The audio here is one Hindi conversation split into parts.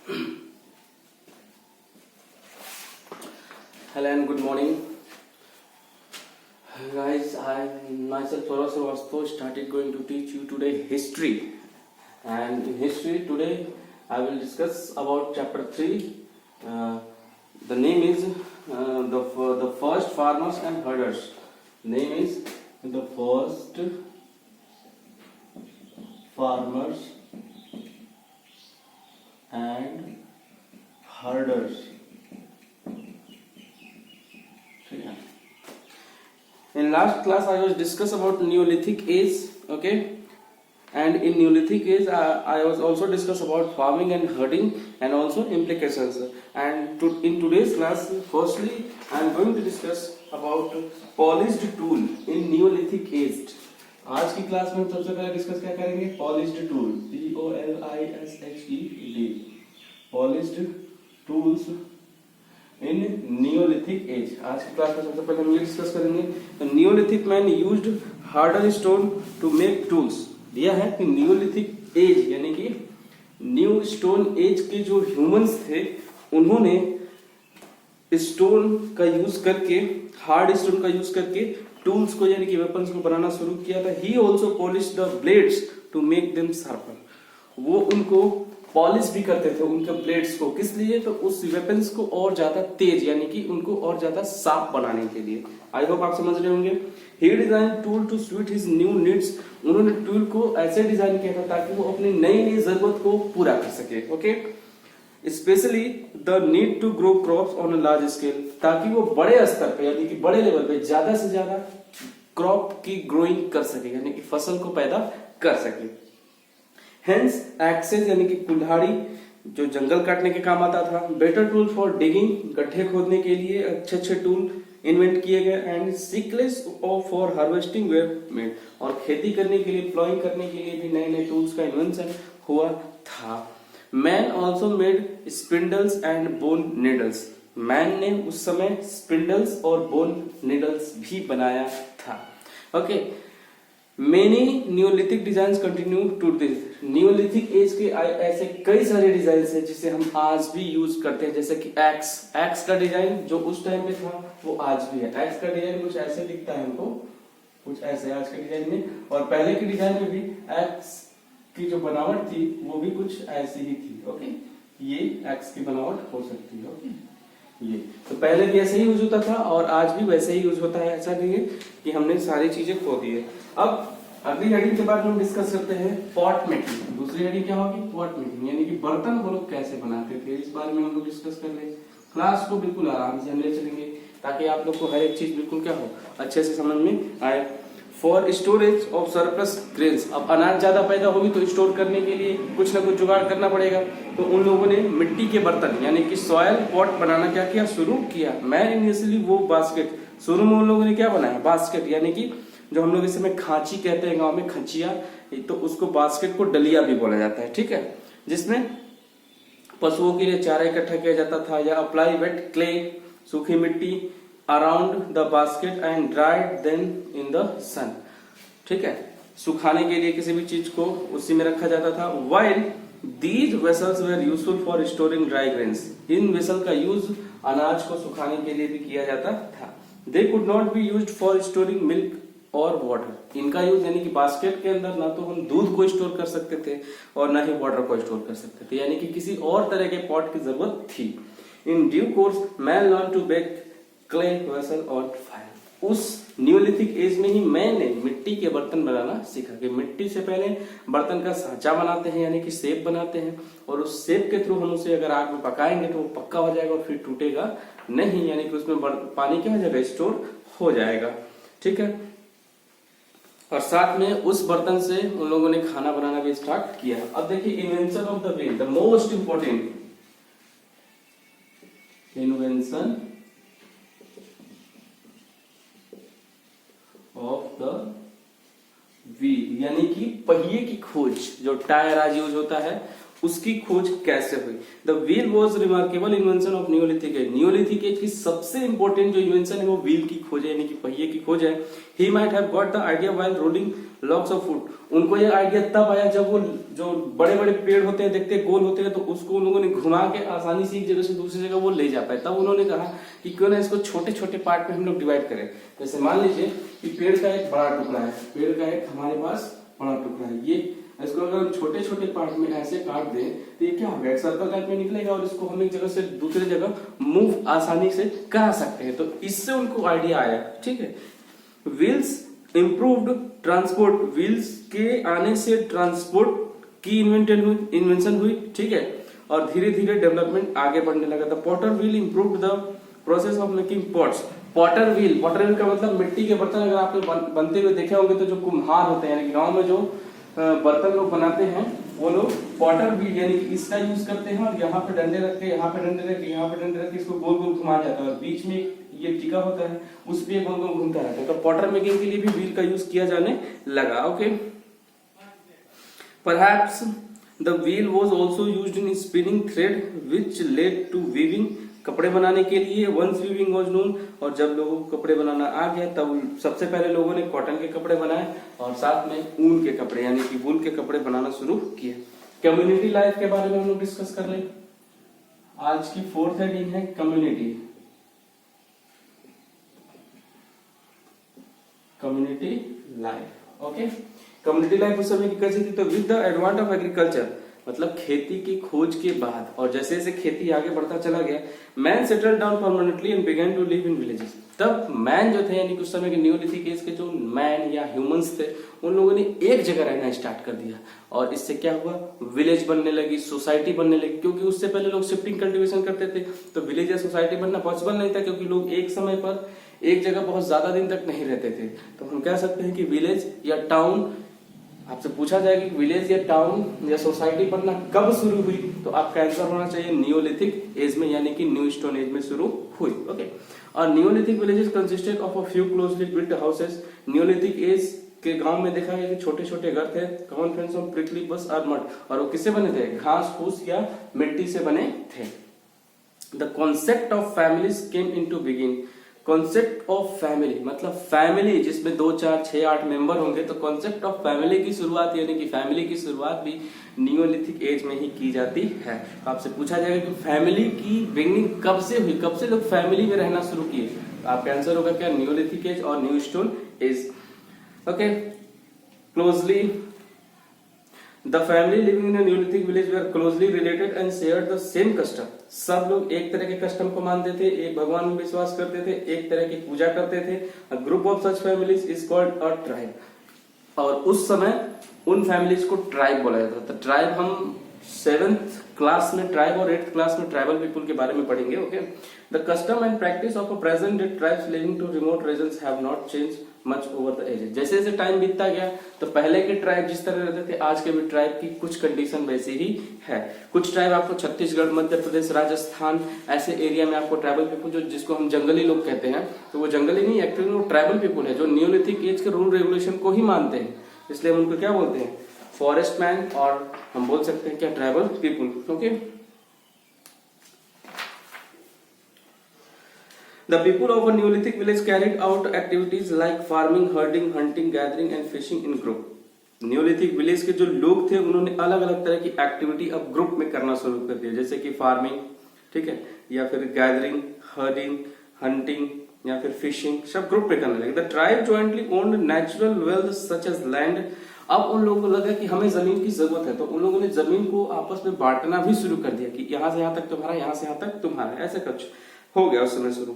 Hello and good morning, guys. I myself Saurabh Srivastava started going to teach you today history, and in history today I will discuss about chapter 3. The name is the first farmers and herders. Name is the first farmers and herders. In last class I was discuss about Neolithic age, okay, and in Neolithic age I was also discuss about farming and herding and also implications. And in today's class, firstly I am going to discuss about polished tool in Neolithic age. आज की क्लास में सबसे पहले डिस्कस क्या करेंगे? Polished tool, POLISHED, polished tools in neolithic age. आज की क्लास में सबसे पहले हम ये डिस्कस करेंगे neolithic man used harder stone to make tools. दिया है कि नियोलिथिक एज यानी कि न्यू स्टोन एज के जो ह्यूमंस थे उन्होंने स्टोन का यूज करके, हार्ड स्टोन का यूज करके टूल्स को यानी कि वेपन्स को बनाना शुरू किया था। He also polish the blades to make them sharper. वो उनको पॉलिश भी करते थे उनके ब्लेड्स को, किस लिए? तो उस वेपन्स को और ज्यादा तेज यानी कि उनको और ज्यादा साफ बनाने के लिए। आई होप आप समझ रहे होंगे। He design tool to suit his new needs. उन्होंने टूल को ऐसे डिजाइन किया था ताकि वो अपनी नई नई जरूरत को पूरा कर सके। Okay, specially the need to grow crops on a large scale, ताकि वो बड़े स्तर पे यानी कि बड़े लेवल पे ज्यादा से ज्यादा क्रॉप की ग्रोइंग कर सके यानी कि फसल को पैदा कर सके। हेंस एक्सेस यानी कि कुल्हाड़ी जो जंगल काटने के काम आता था। बेटर टूल फॉर डिगिंग, गड्ढे खोदने के लिए अच्छे अच्छे टूल इन्वेंट किए गए। And sickles for harvesting were made, और खेती करने के लिए, प्लॉइंग करने के लिए भी नए नए टूल्स का इन्वेंशन हुआ था। Man also made spindles and bone needles. Man ने उस समय स्पिंडल्स और बोन नीडल्स भी बनाया था। Okay, many neolithic design continue to this. Neolithic age के ऐसे कई सारे डिजाइन हैं जिसे हम आज भी यूज करते हैं, जैसे कि एक्स का डिजाइन जो उस टाइम पे था वो आज भी है। एक्स का डिजाइन कुछ ऐसे दिखता है हमको, कुछ ऐसे आज के डिजाइन में, और पहले के डिजाइन में भी एक्स की जो बनावट थी वो भी कुछ ऐसी ही थी। ओके, ये एक्स की बनावट हो सकती है। ओके, ये तो पहले भी ऐसे ही यूज होता था और आज भी वैसे ही यूज होता है। ऐसा नहीं है कि हमने सारी चीजें खो दी है। अब अगली हेडिंग के बाद हम डिस्कस करते हैं पॉट मेकिंग। दूसरी हेडिंग क्या होगी? पॉट मेकिंग, यानी कि बर्तन वो लोग कैसे बनाते थे, इस बारे में हम लोग डिस्कस कर लेंगे। क्लास को बिल्कुल आराम से हम ले चलेंगे ताकि आप लोग को हर एक चीज बिल्कुल क्या हो, अच्छे से समझ में आए। For storage of surplus grains, अब अनाज ज्यादा पैदा होगी तो स्टोर करने के लिए कुछ ना कुछ जुगाड़ करना पड़ेगा। तो उन लोगों ने मिट्टी के बर्तन यानी कि सॉयल पॉट बनाना क्या किया, शुरू किया। मैन इनिशियली वो बास्केट, शुरू में उन लोगों ने क्या बनाया, बास्केट, यानी कि जो हम लोग इस समय खांची कहते हैं गांव में, खचिया, तो उसको बास्केट को डलिया भी बोला जाता है, ठीक है, जिसमें पशुओं के लिए चारा इकट्ठा किया जाता था। या अप्लाई वेट क्ले, सूखी मिट्टी around the basket and dried then in the sun, ठीक है, सुखाने के लिए किसी भी चीज को उसी में रखा जाता था। While these vessels were useful for storing dry grains, इन वेसल का यूज अनाज को सुखाने के लिए भी किया जाता था। They could not be used for storing milk और वाटर, इनका यूज यानी कि बास्केट के अंदर ना तो हम दूध को स्टोर कर सकते थे और ना ही वाटर को स्टोर कर सकते थे, यानी कि किसी और तरह के पॉट की जरूरत थी। In due course man learn to bake clay vessel on fire, उस न्यूलिथिक एज में ही मैंने मिट्टी के बर्तन बनाना सीखा कि मिट्टी से पहले बर्तन का सांचा बनाते हैं यानी कि शेप बनाते हैं, और उस शेप के थ्रू हम उसे अगर आग में पकाएंगे तो वो पक्का हो जाएगा और फिर टूटेगा नहीं, यानी कि उसमें पानी क्या हो जाएगा, स्टोर हो जाएगा, ठीक है। और साथ में उस बर्तन से उन लोगों ने खाना बनाना भी स्टार्ट किया। अब देखिए invention of the wheel, the most important invention of the wheel, यानी कि पहिए की खोज। जो टायर आज यूज होता है उसकी खोज कैसे हुई। The wheel was remarkable invention of neolithic age. Neolithic age की सबसे इंपॉर्टेंट जो इन्वेंशन है वो व्हील की खोज है, यानी कि पहिए की खोज है। He might have got the idea while rolling logs of would. उनको ये आइडिया तब आया जब वो जो बड़े बड़े पेड़ होते हैं, देखते गोल होते हैं, तो उसको उन लोगों ने घुमा के आसानी से एक जगह से दूसरी जगह वो ले जा पाए। तब उन्होंने कहा कि क्यों ना इसको छोटे छोटे पार्ट में हम लोग डिवाइड करें। जैसे मान लीजिए कि पेड़ का एक बड़ा टुकड़ा है, पेड़ का एक हमारे पास बड़ा टुकड़ा है, ये इसको अगर हम छोटे छोटे पार्ट में ऐसे काट दें तो ये क्या होगा, एक सर्कल टाइप में निकलेगा और इसको हम एक जगह से दूसरी जगह मूव आसानी से करा सकते हैं। तो इससे उनको आइडिया आया, ठीक है। Wheels improved transport. व्हील्स के आने से ट्रांसपोर्ट की इन्वेंशन हुई, ठीक है, और धीरे धीरे डेवलपमेंट आगे बढ़ने लगा था। Potter wheel improved the process of making pots. Potter wheel का मतलब मिट्टी के बर्तन अगर आपने बनते हुए देखे होंगे तो जो कुम्हार होते हैं, यानी गांव में जो बर्तन लोग बनाते हैं वो लोग पॉटर व्हील यानी कि इसका यूज करते हैं, और यहाँ पे डंडे रख के, यहाँ पे डंडे रख के, यहाँ पे डंडे रख के इसको गोल गोल घुमा जाता है और बीच में ये टिका होता है, उस पे गोल गोल घूमता रहता है। तो पॉटर मेकिंग के लिए भी व्हील का यूज किया जाने लगा। Okay, perhaps the wheel was also used in spinning thread which led to weaving. कपड़े बनाने के लिए वंस वीविंग वाज नोन। और जब लोगों को कपड़े बनाना आ गया तब सबसे पहले लोगों ने कॉटन के कपड़े बनाए और साथ में ऊन के कपड़े यानी कि वूल के कपड़े बनाना शुरू किए। कम्युनिटी लाइफ के बारे में हम लोग डिस्कस कर लें। आज की फोर्थ हेडिंग है community life. Okay, community life उस समय की कैसी थी, तो with the advance of agriculture, मतलब खेती की खोज के बाद और जैसे जैसे खेती आगे बढ़ता चला गया, man settle down permanently and began to live in villages. तब मैन जो थे यानी कि उस समय के न्यूलिथिक एज के जो मैन या ह्यूमंस थे उन लोगों ने एक जगह रहना स्टार्ट कर दिया और इससे क्या हुआ, विलेज बनने लगी, सोसाइटी बनने लगी। क्योंकि उससे पहले लोग शिफ्टिंग कल्टीवेशन करते थे तो विलेज या सोसाइटी बनना पॉसिबल नहीं था, क्योंकि लोग एक समय पर एक जगह बहुत ज्यादा दिन तक नहीं रहते थे। तो हम कह सकते हैं कि विलेज या टाउन, आपसे पूछा जाएगा कि विलेज या टाउन या सोसाइटी बनना कब शुरू हुई, तो आपका आंसर होना चाहिए नियोलिथिक एज में, यानी कि न्यू स्टोन एज में शुरू हुई। ओके, और neolithic villages consisted of a few closely built houses. Neolithic age के गांव में देखा गया कि छोटे छोटे घर थे, कॉमन फ्रेंड्स ऑफ प्रिकली बस और मड, और वो किससे बने थे, घास फूस या मिट्टी से बने थे। The concept of families came into begin. Concept of family मतलब फैमिली जिसमें 2, 4, 6, 8 मेंबर होंगे, तो कॉन्सेप्ट ऑफ फैमिली की शुरुआत यानी कि फैमिली की शुरुआत भी नियोलिथिक एज में ही की जाती है। आपसे पूछा जाएगा कि फैमिली की बिगनिंग कब से हुई, कब से लोग फैमिली में रहना शुरू किए, तो आपका आंसर होगा क्या, नियोलिथिक एज और new stone age. Okay, closely the family living in neolithic village were closely related and share the same custom. सब लोग एक तरह के कस्टम को मानते थे, एक भगवान में विश्वास करते थे, एक तरह की पूजा करते थे। A group of such families is called a tribe. और उस समय उन फैमिलीज को ट्राइब बोला जाता था। ट्राइब हम 7th क्लास में ट्राइब और 8th क्लास में ट्राइबल पीपुल के बारे में पढ़ेंगे। Okay, the custom and practice of a present day tribes living to remote regions have not change much over the ages. जैसे जैसे टाइम बीतता गया तो पहले के ट्राइब जिस तरह रहते थे आज के भी ट्राइब की कुछ कंडीशन वैसी ही है। कुछ ट्राइब आपको छत्तीसगढ़, मध्य प्रदेश, राजस्थान ऐसे एरिया में आपको ट्राइबल पीपुल जो जिसको हम जंगली लोग कहते हैं, तो वो जंगली नहीं, एक्चुअली वो ट्राइबल पीपुल है जो नियोलिथिक एज के रूल रेगुलेशन को ही मानते हैं, इसलिए हम उनको क्या बोलते हैं, फॉरेस्ट मैन, और हम बोल सकते हैं क्या, tribal people. Okay, the people of a Neolithic village carried out activities like farming, herding, hunting, gathering and fishing in group. Neolithic village के जो लोग थे उन्होंने अलग अलग तरह की एक्टिविटी अब ग्रुप में करना शुरू कर दिया, जैसे कि फार्मिंग, ठीक है, या फिर गैदरिंग, हर्डिंग, हंटिंग या फिर फिशिंग, सब ग्रुप में करने लगे। The tribe jointly owned natural wealth such as land. अब उन लोगों को लगा कि हमें जमीन की जरूरत है, तो उन लोगों ने जमीन को आपस में बांटना भी शुरू कर दिया कि यहाँ से यहाँ तक तुम्हारा, यहाँ से यहाँ तक तुम्हारा, ऐसे कुछ हो गया उस समय शुरू।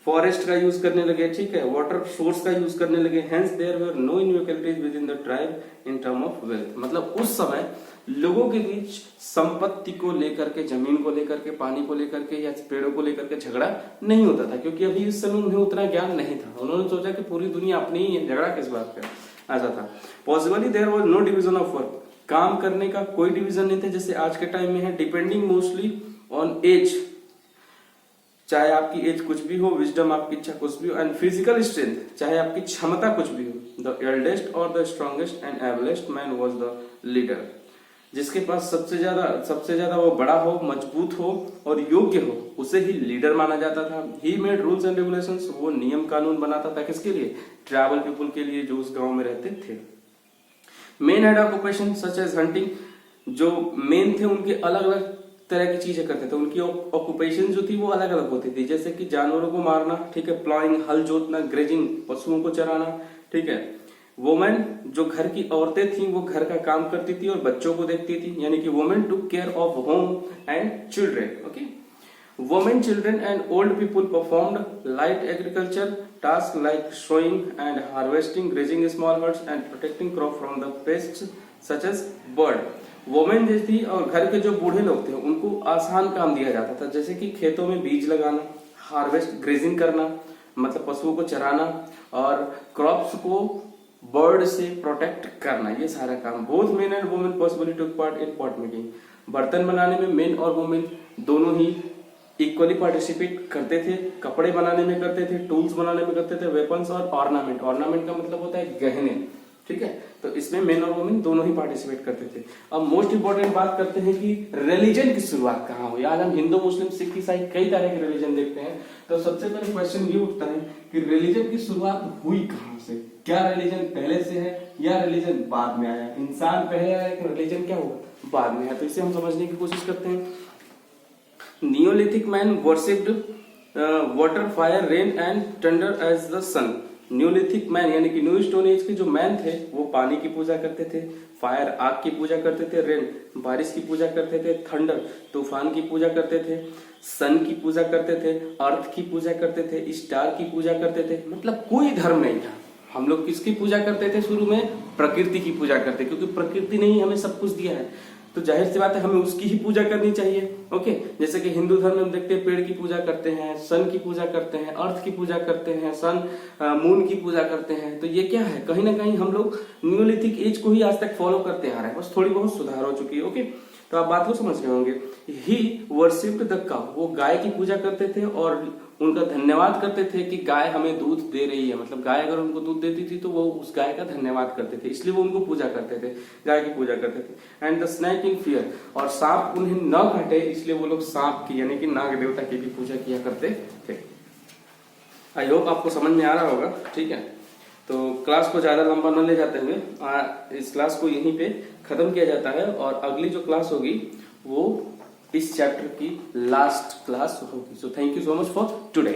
फॉरेस्ट का यूज करने लगे, ठीक है, वाटर सोर्स का यूज करने लगे। Hence there were no inequalities within the tribe in term of wealth. मतलब उस समय लोगों के बीच संपत्ति को लेकर के, जमीन को लेकर के, पानी को लेकर के या पेड़ों को लेकर के झगड़ा नहीं होता था, क्योंकि अभी इस समय उन्हें उतना ज्ञान नहीं था। उन्होंने सोचा कि पूरी दुनिया अपनी ही है, झगड़ा किस बात का, ऐसा था। Possibly there was no division of work. काम करने का कोई डिवीजन नहीं था जैसे आज के टाइम में है। डिपेंडिंग मोस्टली ऑन एज, चाहे आपकी एज कुछ भी हो, विजडम आपकी इच्छा कुछ भी हो, एंड फिजिकल स्ट्रेंथ, चाहे आपकी क्षमता कुछ भी हो। द एल्डेस्ट और the strongest and ablest man was the leader. जिसके पास सबसे ज्यादा वो बड़ा हो, मजबूत हो और योग्य हो, उसे ही लीडर माना जाता था। He made rules and regulations, वो नियम कानून बनाता था किसके लिए? ट्राइबल पीपुल के लिए, जो उस गांव में रहते थे। Men had occupation such as hunting, जो मेन थे उनके अलग अलग तरह की चीजें करते थे, उनकी ऑक्यूपेशन जो थी वो अलग अलग होती थी, जैसे कि जानवरों को मारना, ठीक है, प्लॉइंग हल जोतना, ग्रेजिंग पशुओं को चराना, ठीक है। वुमेन, जो घर की औरतें थी वो घर का काम करती थी और बच्चों को देखती थी, यानी कि women took care of home and children, okay. Women, children and old people performed light agriculture task like sowing and harvesting, grazing small herds and protecting crop from the pests such as bird. Women जो थी और घर के जो बूढ़े लोग थे उनको आसान काम दिया जाता था, जैसे कि खेतों में बीज लगाना, हार्वेस्ट ग्रेजिंग करना मतलब पशुओं को चराना, और क्रॉप्स को बर्ड से प्रोटेक्ट करना, ये सारा काम। Both men and women possibly took part in pot making. बर्तन बनाने में मेन और वुमेन दोनों ही इक्वली पार्टिसिपेट करते थे, कपड़े बनाने में करते थे, टूल्स बनाने में करते थे, वेपन्स और ऑर्नामेंट। ऑर्नामेंट का मतलब होता है गहने, ठीक है, तो इसमें मेन और वुमेन दोनों ही पार्टिसिपेट करते थे। अब मोस्ट इंपोर्टेंट बात करते हैं कि रिलीजन की शुरुआत कहाँ हुई। आज हम हिंदू, मुस्लिम, सिख, ईसाई कई तरह के रिलीजन देखते हैं, तो सबसे पहले क्वेश्चन ये उठता है कि रिलीजन की शुरुआत हुई कहाँ से? क्या रिलीजन पहले से है या रिलीजन बाद में आया? इंसान पहले आया कि रिलीजन क्या हुआ बाद में आया? तो इसे हम समझने की कोशिश करते हैं। Neolithic man worshipped water, fire, rain and thunder as the sun. Neolithic man यानी कि न्यू स्टोन एज के जो मैन थे वो पानी की पूजा करते थे, फायर आग की पूजा करते थे, रेन बारिश की पूजा करते थे, थंडर तूफान की पूजा करते थे, सन की पूजा करते थे, अर्थ की पूजा करते थे, स्टार की पूजा करते थे। मतलब कोई धर्म नहीं था। हम लोग किसकी पूजा करते थे? शुरू में प्रकृति की पूजा करते, क्योंकि प्रकृति ने ही हमें सब कुछ दिया है, तो जाहिर सी बात है हमें उसकी ही पूजा करनी चाहिए। ओके, जैसे कि हिंदू धर्म में हम देखते हैं पेड़ की पूजा करते हैं, सन की पूजा करते हैं, अर्थ की पूजा करते हैं, सन मून की पूजा करते हैं। तो ये क्या है? कहीं ना कहीं हम लोग न्यूलिथिक एज को ही आज तक फॉलो करते आ रहे हैं, बस थोड़ी बहुत सुधार हो चुकी है। ओके, तो आप बात को समझ रहे होंगे। ही वर्शिप्ड द काउ, वो गाय की पूजा करते थे और उनका धन्यवाद करते थे कि गाय हमें दूध दे रही है। मतलब गाय अगर उनको दूध देती थी तो वो उस गाय का धन्यवाद करते थे, इसलिए वो उनको पूजा करते थे, गाय की पूजा करते थे। And the snake in fear, और सांप उन्हें न काटे इसलिए वो लोग सांप की यानी कि नाग देवता की भी पूजा किया करते थे। आई होप आपको समझ में आ रहा होगा, ठीक है। तो क्लास को ज्यादा लंबा न ले जाते हुए इस क्लास को यहीं पे खत्म किया जाता है, और अगली जो क्लास होगी वो इस चैप्टर की लास्ट क्लास होगी। So thank you so much for today.